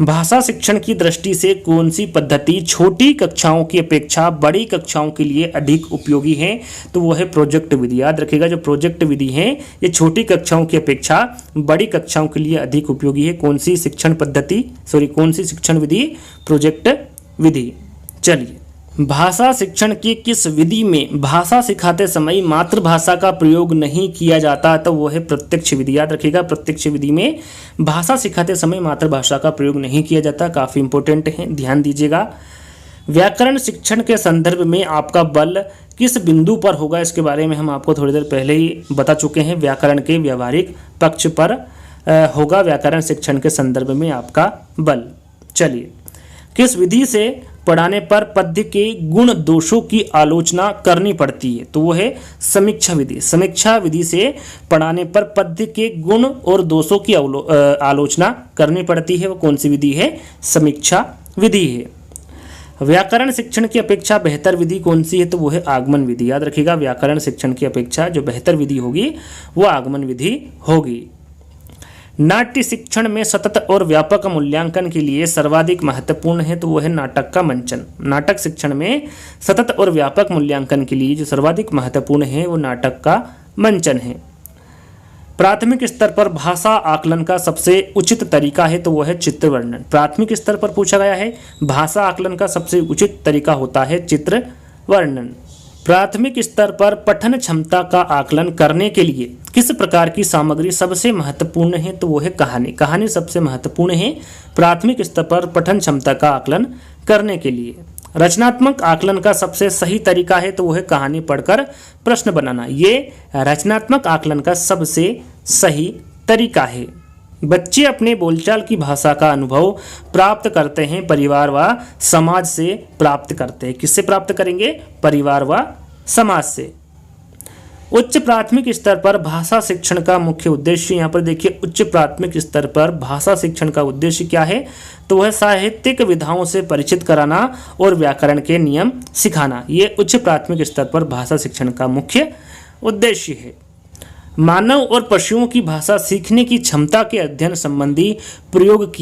S1: भाषा शिक्षण की दृष्टि से कौन सी पद्धति छोटी कक्षाओं की अपेक्षा बड़ी कक्षाओं के लिए अधिक उपयोगी है? तो वो है प्रोजेक्ट विधि। याद रखिएगा, जो प्रोजेक्ट विधि है ये छोटी कक्षाओं की अपेक्षा बड़ी कक्षाओं के लिए अधिक उपयोगी है। कौन सी शिक्षण पद्धति, कौन सी शिक्षण विधि? प्रोजेक्ट विधि। चलिए, भाषा शिक्षण की किस विधि में भाषा सिखाते समय मातृभाषा का प्रयोग नहीं किया जाता? तो वो है प्रत्यक्ष विधि। याद रखिएगा, प्रत्यक्ष विधि में भाषा सिखाते समय मातृभाषा का प्रयोग नहीं किया जाता। काफ़ी इंपॉर्टेंट है, ध्यान दीजिएगा। व्याकरण शिक्षण के संदर्भ में आपका बल किस बिंदु पर होगा? इसके बारे में हम आपको थोड़ी देर पहले ही बता चुके हैं। व्याकरण के व्यवहारिक पक्ष पर होगा व्याकरण शिक्षण के संदर्भ में आपका बल। चलिए, किस विधि से पढ़ाने पर पद्य के गुण दोषों की आलोचना करनी पड़ती है? तो वो है समीक्षा विधि। समीक्षा विधि से पढ़ाने पर पद्य के गुण और दोषों की आलोचना करनी पड़ती है। वो कौन सी विधि है? समीक्षा विधि है। व्याकरण शिक्षण की अपेक्षा बेहतर विधि कौन सी है? तो वो है आगमन विधि। याद रखिएगा, व्याकरण शिक्षण की अपेक्षा जो बेहतर विधि होगी वो आगमन विधि होगी। नाट्य शिक्षण में सतत और व्यापक मूल्यांकन के लिए सर्वाधिक महत्वपूर्ण है? तो वह है नाटक का मंचन। नाटक शिक्षण में सतत और व्यापक मूल्यांकन के लिए जो सर्वाधिक महत्वपूर्ण है वो नाटक का मंचन है। प्राथमिक स्तर पर भाषा आकलन का सबसे उचित तरीका है? तो वह है चित्र वर्णन। प्राथमिक स्तर पर पूछा गया है, भाषा आकलन का सबसे उचित तरीका होता है चित्र वर्णन। प्राथमिक स्तर पर पठन क्षमता का आकलन करने के लिए किस प्रकार की सामग्री सबसे महत्वपूर्ण है? तो वो है कहानी। कहानी सबसे महत्वपूर्ण है प्राथमिक स्तर पर पठन क्षमता का आकलन करने के लिए। रचनात्मक आकलन का सबसे सही तरीका है? तो वो है कहानी पढ़कर प्रश्न बनाना। ये रचनात्मक आकलन का सबसे सही तरीका है। बच्चे अपने बोलचाल की भाषा का अनुभव प्राप्त करते हैं परिवार व समाज से प्राप्त करते हैं। किससे प्राप्त करेंगे? परिवार व समाज से। उच्च प्राथमिक स्तर पर भाषा शिक्षण का मुख्य उद्देश्य, यहाँ पर देखिए उच्च प्राथमिक स्तर पर भाषा शिक्षण का उद्देश्य क्या है? तो वह साहित्यिक विधाओं से परिचित कराना और व्याकरण के नियम सिखाना। ये उच्च प्राथमिक स्तर पर भाषा शिक्षण का मुख्य उद्देश्य है। मानव और पशुओं की भाषा सीखने की क्षमता के अध्ययन संबंधी प्रयोग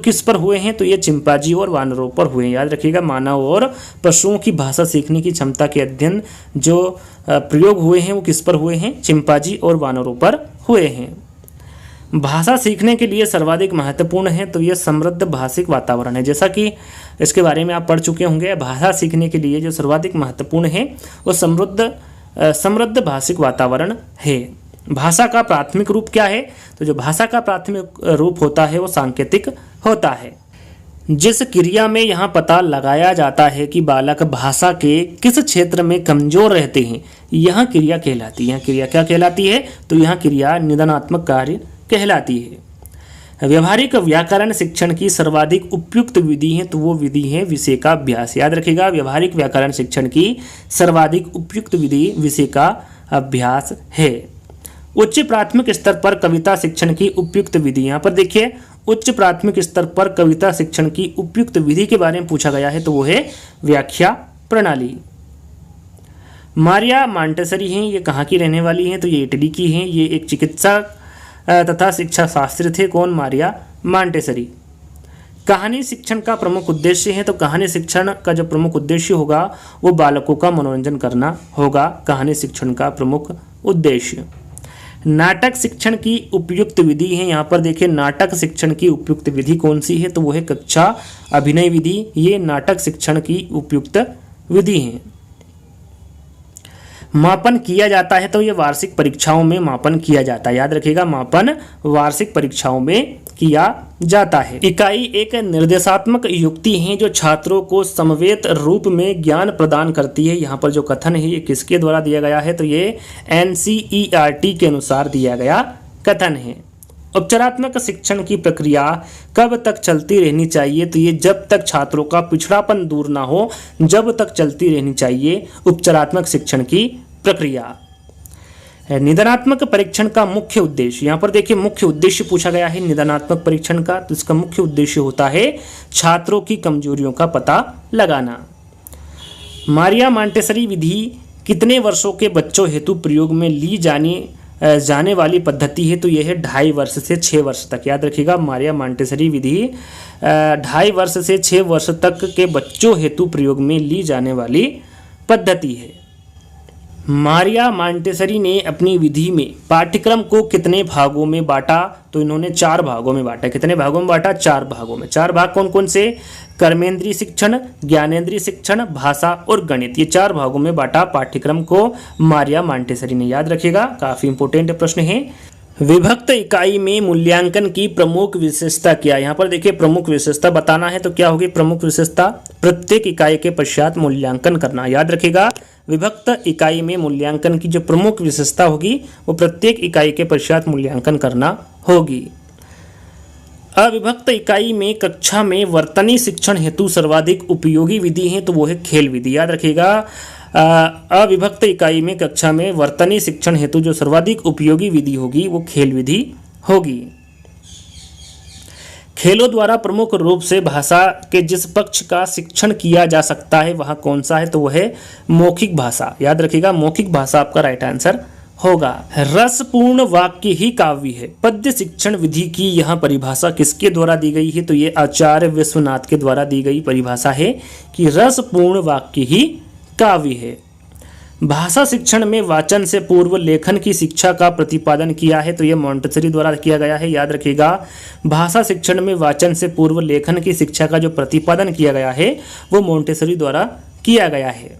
S1: किस पर हुए हैं? तो ये चिंपांजी और वानरों पर हुए हैं। याद रखिएगा, मानव और पशुओं की भाषा सीखने की क्षमता के अध्ययन जो प्रयोग हुए हैं वो किस पर हुए हैं? चिंपांजी और वानरों पर हुए हैं। भाषा सीखने के लिए सर्वाधिक महत्वपूर्ण है? तो ये समृद्ध भाषिक वातावरण है। जैसा कि इसके बारे में आप पढ़ चुके होंगे, भाषा सीखने के लिए जो सर्वाधिक महत्वपूर्ण है वो समृद्ध भाषिक वातावरण है। भाषा का प्राथमिक रूप क्या है? तो जो भाषा का प्राथमिक रूप होता है वो सांकेतिक होता है। जिस क्रिया में यहाँ पता लगाया जाता है कि बालक भाषा के किस क्षेत्र में कमजोर रहते हैं, यह क्रिया कहलाती है। यह क्रिया क्या कहलाती है? तो यह क्रिया निदानात्मक कार्य कहलाती है। व्यवहारिक व्याकरण शिक्षण की सर्वाधिक उपयुक्त विधि है तो वो विधि है विषय का अभ्यास। याद रखिएगा, व्यवहारिक व्याकरण शिक्षण की सर्वाधिक उपयुक्त विधि विषय का अभ्यास है। उच्च प्राथमिक स्तर पर कविता शिक्षण की उपयुक्त विधि, यहाँ पर देखिए उच्च प्राथमिक स्तर पर कविता शिक्षण की उपयुक्त विधि के बारे में पूछा गया है तो वो है व्याख्या प्रणाली। मारिया मॉन्टेसरी हैं, ये कहाँ की रहने वाली हैं तो ये इटली की हैं। ये एक चिकित्सक तथा शिक्षा शास्त्री थे। कौन? मारिया मॉन्टेसरी। कहानी शिक्षण का प्रमुख उद्देश्य है तो कहानी शिक्षण का जो प्रमुख उद्देश्य होगा वो बालकों का मनोरंजन करना होगा। कहानी शिक्षण का प्रमुख उद्देश्य। नाटक शिक्षण की उपयुक्त विधि है, यहाँ पर देखिए नाटक शिक्षण की उपयुक्त विधि कौन सी है तो वो है कक्षा अभिनय विधि। ये नाटक शिक्षण की उपयुक्त विधि है। मापन किया जाता है तो ये वार्षिक परीक्षाओं में मापन किया जाता है। याद रखिएगा, मापन वार्षिक परीक्षाओं में किया जाता है। इकाई एक निर्देशात्मक युक्ति है जो छात्रों को समवेत रूप में ज्ञान प्रदान करती है। यहाँ पर जो कथन है ये किसके द्वारा दिया गया है तो ये NCERT के अनुसार दिया गया कथन है। उपचारात्मक शिक्षण की प्रक्रिया कब तक चलती रहनी चाहिए तो ये जब तक छात्रों का पिछड़ापन दूर ना हो, जब तक चलती रहनी चाहिए उपचारात्मक शिक्षण की प्रक्रिया। निदानात्मक परीक्षण का मुख्य उद्देश्य, यहाँ पर देखिए मुख्य उद्देश्य पूछा गया है निदानात्मक परीक्षण का, तो इसका मुख्य उद्देश्य होता है छात्रों की कमजोरियों का पता लगाना। मारिया मॉन्टेसरी विधि कितने वर्षों के बच्चों हेतु प्रयोग में ली जाने वाली पद्धति है तो यह है 2.5 वर्ष से 6 वर्ष तक। याद रखिएगा, मारिया मॉन्टेसरी विधि 2.5 वर्ष से 6 वर्ष तक के बच्चों हेतु प्रयोग में ली जाने वाली पद्धति है। मारिया मॉन्टेसरी ने अपनी विधि में पाठ्यक्रम को कितने भागों में बांटा तो इन्होंने 4 भागों में बांटा। कितने भागों में बांटा? 4 भागों में। 4 भाग कौन कौन से? कर्मेंद्रीय शिक्षण, ज्ञानेंद्रीय शिक्षण, भाषा और गणित। ये 4 भागों में बांटा पाठ्यक्रम को मारिया मॉन्टेसरी ने। याद रखिएगा, काफी इंपोर्टेंट प्रश्न है। विभक्त इकाई में मूल्यांकन की प्रमुख विशेषता क्या? यहाँ पर देखिए प्रमुख विशेषता बताना है तो क्या होगी प्रमुख विशेषता? प्रत्येक इकाई के पश्चात मूल्यांकन करना। याद रखिएगा, विभक्त इकाई में मूल्यांकन की जो प्रमुख विशेषता होगी वो प्रत्येक इकाई के पश्चात मूल्यांकन करना होगी। अविभक्त इकाई में कक्षा में वर्तनी शिक्षण हेतु सर्वाधिक उपयोगी विधि है तो वो है खेल विधि। याद रखिएगा, अविभक्त इकाई में कक्षा में वर्तनी शिक्षण हेतु जो सर्वाधिक उपयोगी विधि होगी वो खेल विधि होगी। खेलों द्वारा प्रमुख रूप से भाषा के जिस पक्ष का शिक्षण किया जा सकता है वह कौन सा है तो वह है मौखिक भाषा। याद रखिएगा, मौखिक भाषा आपका राइट आंसर होगा। रसपूर्ण वाक्य ही काव्य है। पद्य शिक्षण विधि की यह परिभाषा किसके द्वारा दी गई है तो ये आचार्य विश्वनाथ के द्वारा दी गई परिभाषा है कि रसपूर्ण वाक्य ही काव्य है। भाषा शिक्षण में वाचन से पूर्व लेखन की शिक्षा का प्रतिपादन किया है तो यह मॉन्टेसरी द्वारा किया गया है। याद रखिएगा, भाषा शिक्षण में वाचन से पूर्व लेखन की शिक्षा का जो प्रतिपादन किया गया है वो मॉन्टेसरी द्वारा किया गया है।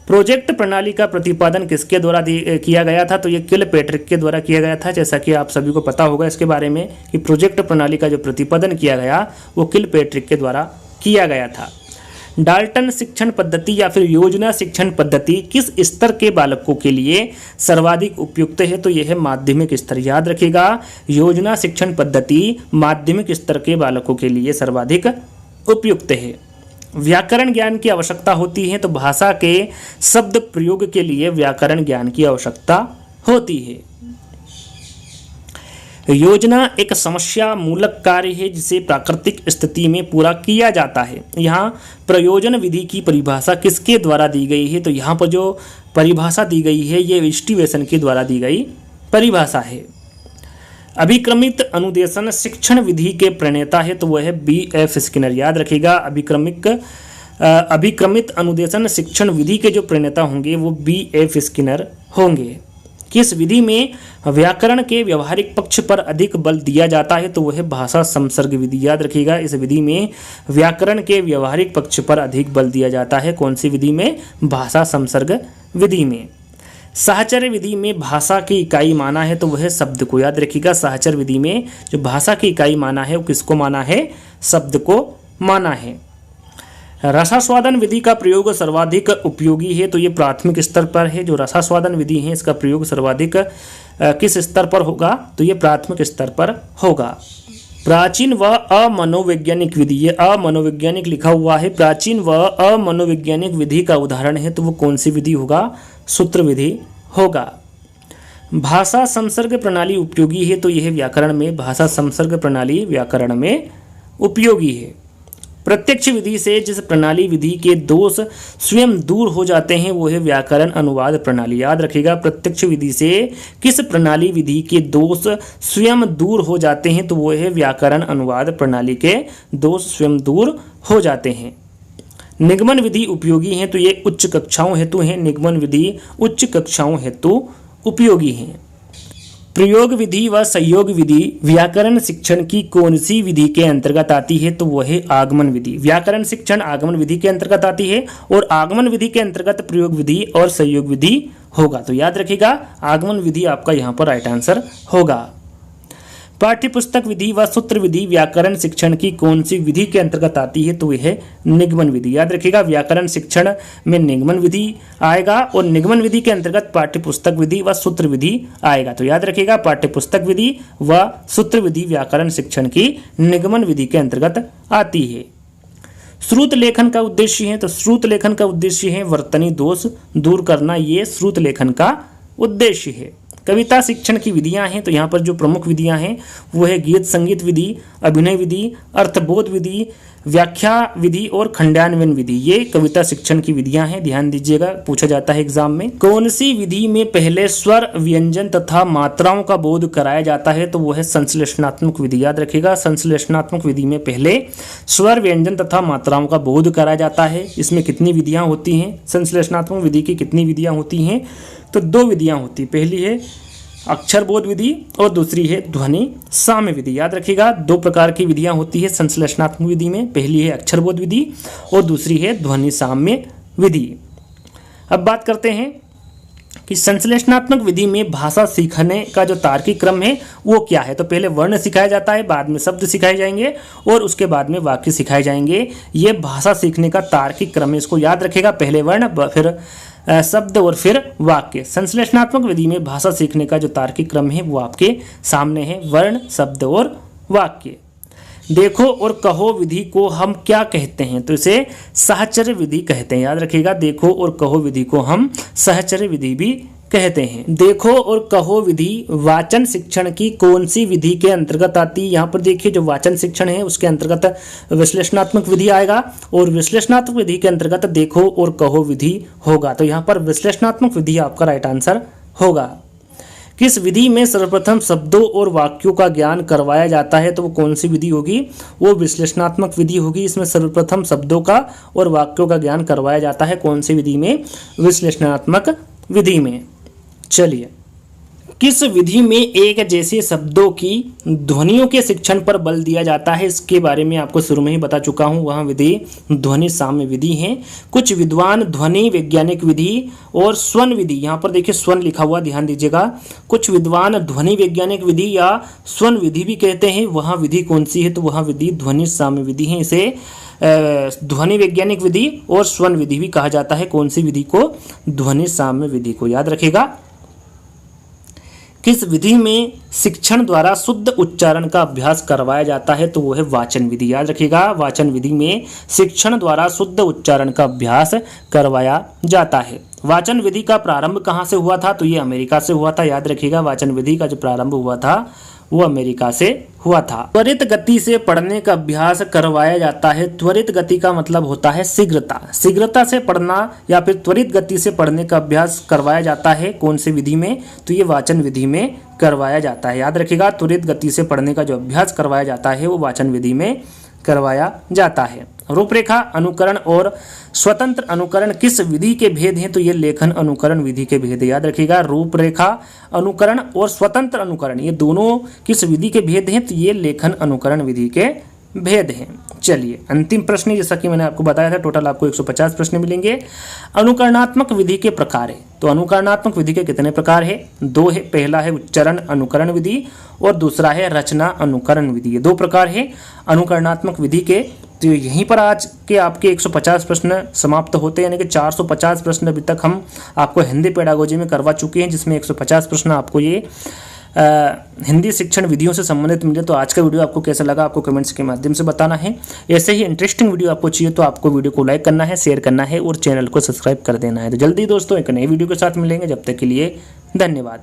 S1: प्रोजेक्ट प्रणाली का प्रतिपादन किसके द्वारा किया गया था तो ये किलपेट्रिक के द्वारा किया गया था। जैसा कि आप सभी को पता होगा इसके बारे में कि प्रोजेक्ट प्रणाली का जो प्रतिपादन किया गया वो किलपेट्रिक के द्वारा किया गया था। डाल्टन शिक्षण पद्धति या फिर योजना शिक्षण पद्धति किस स्तर के बालकों के लिए सर्वाधिक उपयुक्त है तो यह है माध्यमिक स्तर। याद रखिएगा, योजना शिक्षण पद्धति माध्यमिक स्तर के बालकों के लिए सर्वाधिक उपयुक्त है। व्याकरण ज्ञान की आवश्यकता होती है तो भाषा के शब्द प्रयोग के लिए व्याकरण ज्ञान की आवश्यकता होती है। योजना एक समस्या मूलक कार्य है जिसे प्राकृतिक स्थिति में पूरा किया जाता है। यहाँ प्रयोजन विधि की परिभाषा किसके द्वारा दी गई है तो यहाँ पर जो परिभाषा दी गई है ये स्टीवेसन के द्वारा दी गई परिभाषा है। अभिक्रमित अनुदेशन शिक्षण विधि के प्रणेता है तो वह है B.F. स्किनर। याद रखिएगा, अभिक्रमित अनुदेशन शिक्षण विधि के जो प्रणेता होंगे वो B.F. स्किनर होंगे। किस विधि में व्याकरण के व्यवहारिक पक्ष पर अधिक बल दिया जाता है तो वह है भाषा संसर्ग विधि। याद रखिएगा, इस विधि में व्याकरण के व्यवहारिक पक्ष पर अधिक बल दिया जाता है। कौन सी विधि में? भाषा संसर्ग विधि में। साहचर्य विधि में भाषा की इकाई माना है तो वह शब्द को। याद रखिएगा, साहचर्य विधि में जो भाषा की इकाई माना है वो किसको माना है? शब्द को माना है। रसास्वादन विधि का प्रयोग सर्वाधिक उपयोगी है, तो ये प्राथमिक स्तर पर है। जो रसास्वादन विधि है इसका प्रयोग सर्वाधिक किस स्तर पर होगा, तो ये प्राथमिक स्तर पर होगा। प्राचीन व अमनोवैज्ञानिक विधि, ये अमनोवैज्ञानिक लिखा हुआ है, प्राचीन व अमनोवैज्ञानिक विधि का उदाहरण है, तो वो कौन सी विधि होगा, सूत्र विधि होगा। भाषा संसर्ग प्रणाली उपयोगी है, तो यह व्याकरण में भाषा संसर्ग प्रणाली व्याकरण में उपयोगी है। प्रत्यक्ष विधि से जिस प्रणाली विधि के दोष स्वयं दूर हो जाते हैं वो है व्याकरण अनुवाद प्रणाली। याद रखिएगा, प्रत्यक्ष विधि से किस प्रणाली विधि के दोष स्वयं दूर हो जाते हैं, तो वो है व्याकरण अनुवाद प्रणाली के दोष स्वयं दूर हो जाते हैं। निगमन विधि उपयोगी है, तो ये उच्च कक्षाओं हेतु है। निगमन विधि उच्च कक्षाओं हेतु उपयोगी है। प्रयोग विधि व संयोग विधि व्याकरण शिक्षण की कौन सी विधि के अंतर्गत आती है, तो वह है आगमन विधि। व्याकरण शिक्षण आगमन विधि के अंतर्गत आती है और आगमन विधि के अंतर्गत प्रयोग विधि और संयोग विधि होगा। तो याद रखिएगा, आगमन विधि आपका यहाँ पर राइट आंसर होगा। पाठ्यपुस्तक विधि व सूत्र विधि व्याकरण शिक्षण की कौन सी विधि के अंतर्गत आती है, तो यह है निगमन विधि। याद रखिएगा, व्याकरण शिक्षण में निगमन विधि आएगा और निगमन विधि के अंतर्गत पाठ्यपुस्तक विधि व सूत्र विधि आएगा। तो याद रखिएगा, पाठ्यपुस्तक विधि व सूत्र विधि व्याकरण शिक्षण की निगमन विधि के अंतर्गत आती है। श्रुत लेखन का उद्देश्य है, तो श्रुत लेखन का उद्देश्य है वर्तनी दोष दूर करना, ये श्रुत लेखन का उद्देश्य है। कविता शिक्षण की विधियां हैं, तो यहाँ पर जो प्रमुख विधियां हैं वो है गीत संगीत विधि, अभिनय विधि, अर्थबोध विधि, व्याख्या विधि और खंडान्वयन विधि। ये कविता शिक्षण की विधियां हैं, ध्यान दीजिएगा, पूछा जाता है एग्जाम में। कौन सी विधि में पहले स्वर व्यंजन तथा मात्राओं का बोध कराया जाता है, तो वो है संश्लेषणात्मक विधि। याद रखिएगा, संश्लेषणात्मक विधि में पहले स्वर व्यंजन तथा मात्राओं का बोध कराया जाता है। इसमें कितनी विधियां होती हैं, संश्लेषणात्मक विधि की कितनी विधियां होती हैं, तो दो विधियां होती। पहली है अक्षर बोध विधि और दूसरी है ध्वनि साम्य विधि। याद रखिएगा, दो प्रकार की विधियां होती है संश्लेषणात्मक विधि में, पहली है अक्षर बोध विधि और दूसरी है ध्वनि साम्य विधि। अब बात करते हैं कि संश्लेषणात्मक विधि में भाषा सीखने का जो तार्किक क्रम है वो क्या है। तो पहले वर्ण सिखाया जाता है, बाद में शब्द सिखाए जाएंगे और उसके बाद में वाक्य सिखाए जाएंगे। ये भाषा सीखने का तार्किक क्रम है, इसको याद रखेगा। पहले वर्ण, फिर शब्द और फिर वाक्य। संश्लेषणात्मक विधि में भाषा सीखने का जो तार्किक क्रम है वो आपके सामने है, वर्ण, शब्द और वाक्य। देखो और कहो विधि को हम क्या कहते हैं, तो इसे सहचर्य विधि कहते हैं। याद रखिएगा, देखो और कहो विधि को हम सहचर्य विधि भी कहते हैं। देखो और कहो विधि वाचन शिक्षण की कौन सी विधि के अंतर्गत आती है। यहाँ पर देखिए, जो वाचन शिक्षण है उसके अंतर्गत विश्लेषणात्मक विधि आएगा और विश्लेषणात्मक विधि के अंतर्गत देखो और कहो विधि होगा। तो यहाँ पर विश्लेषणात्मक विधि आपका राइट आंसर होगा। किस विधि में सर्वप्रथम शब्दों और वाक्यों का ज्ञान करवाया जाता है, तो वो कौन सी विधि होगी, वो विश्लेषणात्मक विधि होगी। इसमें सर्वप्रथम शब्दों का और वाक्यों का ज्ञान करवाया जाता है, कौन सी विधि में, विश्लेषणात्मक विधि में। चलिए, किस विधि में एक जैसे शब्दों की ध्वनियों के शिक्षण पर बल दिया जाता है, इसके बारे में आपको शुरू में ही बता चुका हूं। वह विधि ध्वनि साम्य विधि है। कुछ विद्वान ध्वनि वैज्ञानिक विधि और स्वन विधि, यहाँ पर देखिए स्वन लिखा हुआ, ध्यान दीजिएगा। कुछ विद्वान ध्वनि वैज्ञानिक विधि या स्वन विधि भी कहते हैं। वह विधि कौन सी है, तो वह विधि ध्वनि साम्य विधि है। इसे ध्वनि वैज्ञानिक विधि और स्वन विधि भी कहा जाता है। कौन सी विधि को, ध्वनि साम्य विधि को। याद रखेगा। किस विधि में शिक्षण द्वारा शुद्ध उच्चारण का अभ्यास करवाया जाता है, तो वो है वाचन विधि। याद रखिएगा, वाचन विधि में शिक्षण द्वारा शुद्ध उच्चारण का अभ्यास करवाया जाता है। वाचन विधि का प्रारंभ कहाँ से हुआ था, तो ये अमेरिका से हुआ था। याद रखिएगा, वाचन विधि का जो प्रारंभ हुआ था वो अमेरिका से हुआ था। त्वरित गति से पढ़ने का अभ्यास करवाया जाता है। त्वरित गति का मतलब होता है शीघ्रता। शीघ्रता से पढ़ना या फिर त्वरित गति से पढ़ने का अभ्यास करवाया जाता है कौन सी विधि में, तो ये वाचन विधि में करवाया जाता है। याद रखिएगा, त्वरित गति से पढ़ने का जो अभ्यास करवाया जाता है वो वाचन विधि में करवाया जाता है। रूपरेखा अनुकरण और स्वतंत्र अनुकरण किस विधि के भेद हैं, तो ये लेखन अनुकरण विधि के भेद है। याद रखिएगा, रूपरेखा अनुकरण और स्वतंत्र अनुकरण ये दोनों किस विधि के भेद हैं, तो ये लेखन अनुकरण विधि के भेद हैं। चलिए, अंतिम प्रश्न, जैसा कि मैंने आपको बताया था, टोटल आपको 150 प्रश्न मिलेंगे। अनुकरणात्मक विधि के प्रकार है, तो अनुकरणात्मक विधि के कितने प्रकार है, दो है। पहला है उच्चारण अनुकरण विधि और दूसरा है रचना अनुकरण विधि। ये दो प्रकार है अनुकरणात्मक विधि के। तो यहीं पर आज के आपके 150 प्रश्न समाप्त होते हैं, यानी कि 450 प्रश्न अभी तक हम आपको हिंदी पेडागोजी में करवा चुके हैं, जिसमें 150 प्रश्न आपको ये हिंदी शिक्षण विधियों से संबंधित मिले। तो आज का वीडियो आपको कैसा लगा आपको कमेंट्स के माध्यम से बताना है। ऐसे ही इंटरेस्टिंग वीडियो आपको चाहिए तो आपको वीडियो को लाइक करना है, शेयर करना है और चैनल को सब्सक्राइब कर देना है। तो जल्दी दोस्तों एक नई वीडियो के साथ मिलेंगे, जब तक के लिए धन्यवाद।